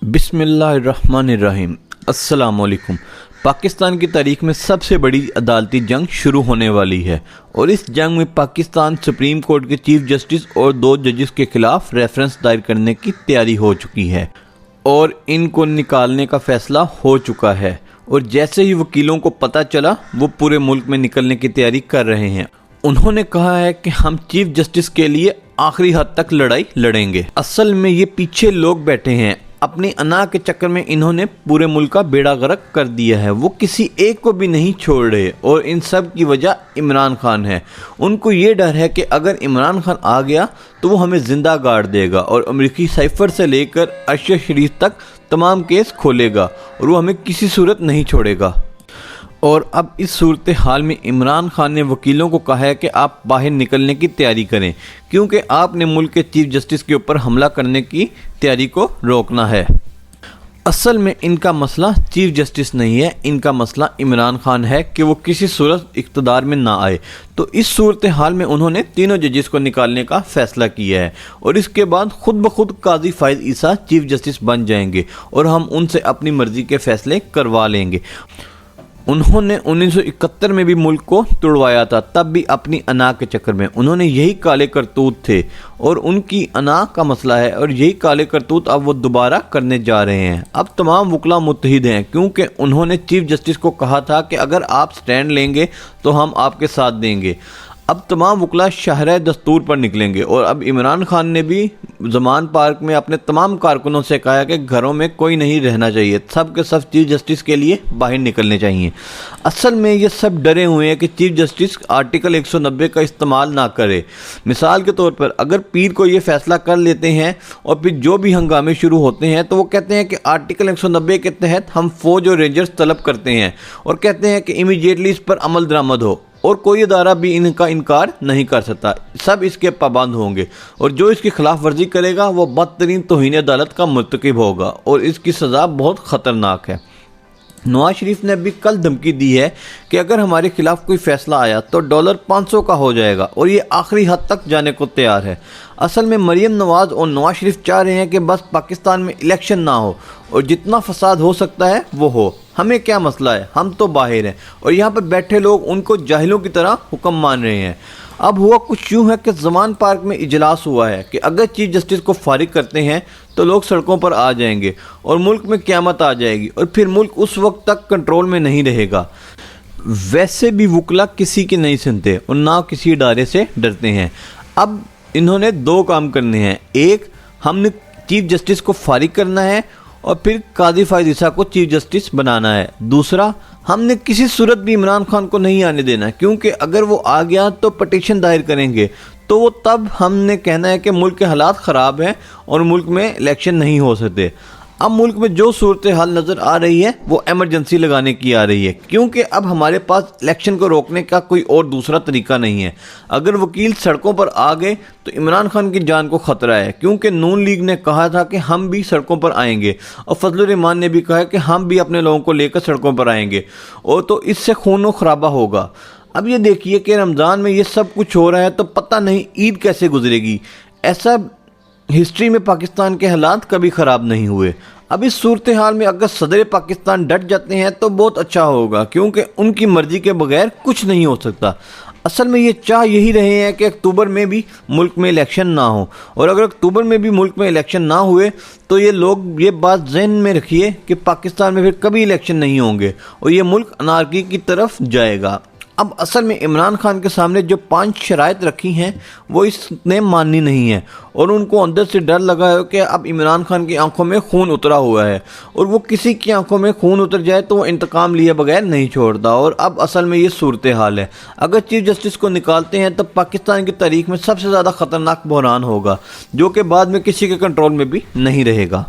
बिस्मिल्लाहिर्रहमानिर्रहीम। अस्सलामुअलैकुम। पाकिस्तान की तारीख में सबसे बड़ी अदालती जंग शुरू होने वाली है और इस जंग में पाकिस्तान सुप्रीम कोर्ट के चीफ जस्टिस और 2 जजेस के खिलाफ रेफरेंस दायर करने की तैयारी हो चुकी है और इनको निकालने का फैसला हो चुका है। और जैसे ही वकीलों को पता चला वो पूरे मुल्क में निकलने की तैयारी कर रहे हैं। उन्होंने कहा है कि हम चीफ जस्टिस के लिए आखिरी हद तक लड़ाई लड़ेंगे। असल में ये पीछे लोग बैठे हैं, अपनी अना के चक्कर में इन्होंने पूरे मुल्क का बेड़ा गर्क कर दिया है। वो किसी एक को भी नहीं छोड़ रहे और इन सब की वजह इमरान खान है। उनको ये डर है कि अगर इमरान खान आ गया तो वो हमें जिंदा गाड़ देगा और अमेरिकी साइफर से लेकर अर्श शरीफ तक तमाम केस खोलेगा और वो हमें किसी सूरत नहीं छोड़ेगा। और अब इस सूरत हाल में इमरान खान ने वकीलों को कहा है कि आप बाहर निकलने की तैयारी करें क्योंकि आपने मुल्क के चीफ जस्टिस के ऊपर हमला करने की तैयारी को रोकना है। असल में इनका मसला चीफ जस्टिस नहीं है, इनका मसला इमरान खान है कि वो किसी सूरत इक़्तिदार में ना आए। तो इस सूरत हाल में उन्होंने तीनों जजेस को निकालने का फैसला किया है और इसके बाद खुद ब खुद काजी फाइज ईसा चीफ जस्टिस बन जाएंगे और हम उनसे अपनी मर्ज़ी के फैसले करवा लेंगे। उन्होंने 1971 में भी मुल्क को तुड़वाया था, तब भी अपनी अना के चक्कर में। उन्होंने यही काले करतूत थे और उनकी अना का मसला है और यही काले करतूत अब वो दोबारा करने जा रहे हैं। अब तमाम वकला मुत्तहिद हैं क्योंकि उन्होंने चीफ जस्टिस को कहा था कि अगर आप स्टैंड लेंगे तो हम आपके साथ देंगे। अब तमाम वकला शाहराह दस्तूर पर निकलेंगे और अब इमरान खान ने भी ज़मान पार्क में अपने तमाम कारकुनों से कहा कि घरों में कोई नहीं रहना चाहिए, सब के सब चीफ जस्टिस के लिए बाहर निकलने चाहिए। असल में ये सब डरे हुए हैं कि चीफ जस्टिस आर्टिकल 190 का इस्तेमाल ना करे। मिसाल के तौर पर अगर पीर को ये फैसला कर लेते हैं और फिर जो भी हंगामे शुरू होते हैं तो वो कहते हैं कि आर्टिकल 190 के तहत हम फ़ौज और रेंजर्स तलब करते हैं और कहते हैं कि इमीडिएटली इस पर अमल दरामद हो और कोई अदारा भी इनका इनकार नहीं कर सकता, सब इसके पाबंद होंगे और जो इसकी खिलाफ वर्जी करेगा वो बदतरीन तौहीन अदालत का मुर्तकिब होगा और इसकी सज़ा बहुत ख़तरनाक है। नवाज शरीफ ने अभी कल धमकी दी है कि अगर हमारे खिलाफ कोई फैसला आया तो डॉलर 500 का हो जाएगा और ये आखिरी हद तक जाने को तैयार है। असल में मरीम नवाज और नवाज शरीफ चाह रहे हैं कि बस पाकिस्तान में इलेक्शन ना हो और जितना फसाद हो सकता है वो हो, हमें क्या मसला है, हम तो बाहर हैं। और यहाँ पर बैठे लोग उनको जाहिलों की तरह हुक्म मान रहे हैं। अब हुआ कुछ यूँ है कि ज़मान पार्क में इजलास हुआ है कि अगर चीफ जस्टिस को फारिग करते हैं तो लोग सड़कों पर आ जाएंगे और मुल्क में क़यामत आ जाएगी और फिर मुल्क उस वक्त तक कंट्रोल में नहीं रहेगा। वैसे भी वकला किसी की नहीं सुनते और ना किसी इदारे से डरते हैं। अब इन्होंने 2 काम करने हैं, एक हमने चीफ जस्टिस को फारिग करना है और फिर काजी फाइज ईसा को चीफ जस्टिस बनाना है। दूसरा, हमने किसी सूरत भी इमरान खान को नहीं आने देना क्योंकि अगर वो आ गया तो पटिशन दायर करेंगे तो वो तब हमने कहना है कि मुल्क के हालात ख़राब हैं और मुल्क में इलेक्शन नहीं हो सकते। अब मुल्क में जो सूरत हाल नज़र आ रही है वो एमरजेंसी लगाने की आ रही है क्योंकि अब हमारे पास इलेक्शन को रोकने का कोई और दूसरा तरीका नहीं है। अगर वकील सड़कों पर आ गए तो इमरान खान की जान को ख़तरा है क्योंकि नून लीग ने कहा था कि हम भी सड़कों पर आएंगे और फजलुर रहमान ने भी कहा है कि हम भी अपने लोगों को लेकर सड़कों पर आएंगे और तो इससे खून खराबा होगा। अब ये देखिए कि रमज़ान में ये सब कुछ हो रहा है तो पता नहीं ईद कैसे गुजरेगी। ऐसा हिस्ट्री में पाकिस्तान के हालात कभी ख़राब नहीं हुए। अब इस सूरत हाल में अगर सदर पाकिस्तान डट जाते हैं तो बहुत अच्छा होगा क्योंकि उनकी मर्ज़ी के बगैर कुछ नहीं हो सकता। असल में ये चाह यही रहे हैं कि अक्टूबर में भी मुल्क में इलेक्शन ना हो और अगर अक्टूबर में भी मुल्क में इलेक्शन ना हुए तो ये लोग ये बात ज़हन में रखिए कि पाकिस्तान में फिर कभी इलेक्शन नहीं होंगे और ये मुल्क अनारकी की तरफ जाएगा। अब असल में इमरान खान के सामने जो 5 शराइत रखी हैं वो इसने माननी नहीं है और उनको अंदर से डर लगा है कि अब इमरान खान की आंखों में खून उतरा हुआ है और वो किसी की आंखों में खून उतर जाए तो वो इंतकाम लिए बगैर नहीं छोड़ता। और अब असल में ये सूरत हाल है। अगर चीफ जस्टिस को निकालते हैं तो पाकिस्तान की तारीख में सबसे ज़्यादा ख़तरनाक बहरान होगा जो कि बाद में किसी के कंट्रोल में भी नहीं रहेगा।